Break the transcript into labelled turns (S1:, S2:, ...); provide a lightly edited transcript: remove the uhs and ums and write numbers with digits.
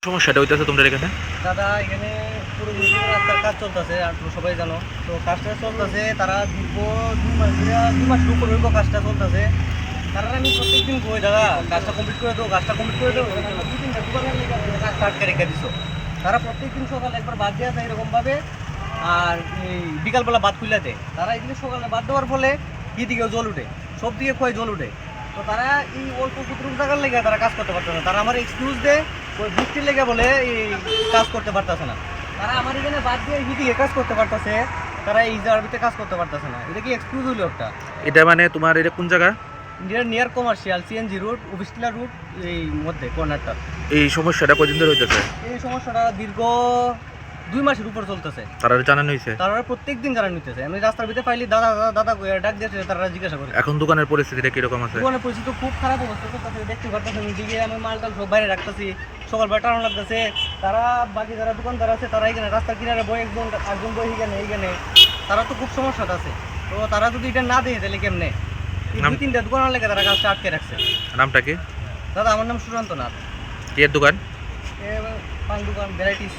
S1: সমস্যাটা হইতেছে তোমাদের এখানে?
S2: দাদা এখানে পুরো রাস্তার কাজ চলতেছে, আর তো সবাই জানো তো কাজটা চলতেছে। তারা দীর্ঘ 2 মাস ধরে, 2 মাসের উপর হইব কাজটা চলতেছে। তারা আমি প্রত্যেকদিন কই দাদা কাজটা কমপ্লিট করে দেবো, কাজটা কমপ্লিট করে দেবো, 2-3টা দোকানের লেগে কাজটা আটকে রেখে দিছো। তারা প্রত্যেকদিন সকালে একবার বাদ দেওয়া যায় এরকমভাবে, আর এই বিকালবেলা বাদ খুলে দেয়। তারা এদিকে সকালে বাদ দেওয়ার ফলে এদিকেও জল উঠে, সব দিকে ক্ষয় জল উঠে। তো তারা এই অল্প কুতরুক জায়গার লেগে তারা কাজ করতে পারতো না। তারা আমার এক্সকিউজ দেয় ওই বৃষ্টির লেগে বলে এই কাজ করতে পারতেছে না। তারা আমার এখানে বাদ দিয়ে এদিকে কাজ করতে পারতেছে, তারা এই জায়গাতে কাজ করতে পারতেছে না। এটা কি এক্সকিউজ হইলো একটা?
S1: এটা মানে তোমার এটা কোন জায়গা?
S2: Near commercial CNG route, Officetila route, এই মধ্যে কর্নারটা।
S1: এই সমস্যাটা কয়দিন ধরে হইতেছে?
S2: এই সমস্যাটা দীর্ঘ 2 মাসের উপর চলতেছে।
S1: তারা জানানো হয়েছে?
S2: তারা প্রত্যেকদিন যারা নিতেছে, আমি রাস্তার ভিতরে পাইলি দাদা দাদা দাদা ডাক দিয়েছে, তারা জিজ্ঞাসা করে।
S1: এখন দোকানের পরিস্থিতিটা কিরকম আছে?
S2: দোকানের পরিস্থিতি খুব খারাপ অবস্থা চলতেছে, দেখতে পারতেছেন। দিকে আমি মালটাল সব বাইরে রাখতেছি, সকালবেলা টানো লাগতেছে। তারা বাকি যারা দোকানদার আছে তারা এখানে রাস্তার কিনারে বই, একজন বই এইখানে তারা তো খুব সমস্যাটা আছে। তো তারা যদি এটা না দেয় তাহলে কেমনে? 2-3টা দোকানের লেগে তারা কাজটা আটকে রাখছে।
S1: নামটা কি?
S2: দাদা আমার নাম সুশান্ত নাথ।
S1: কি এর দোকান?
S2: পান দোকান ভ্যারাইটিস।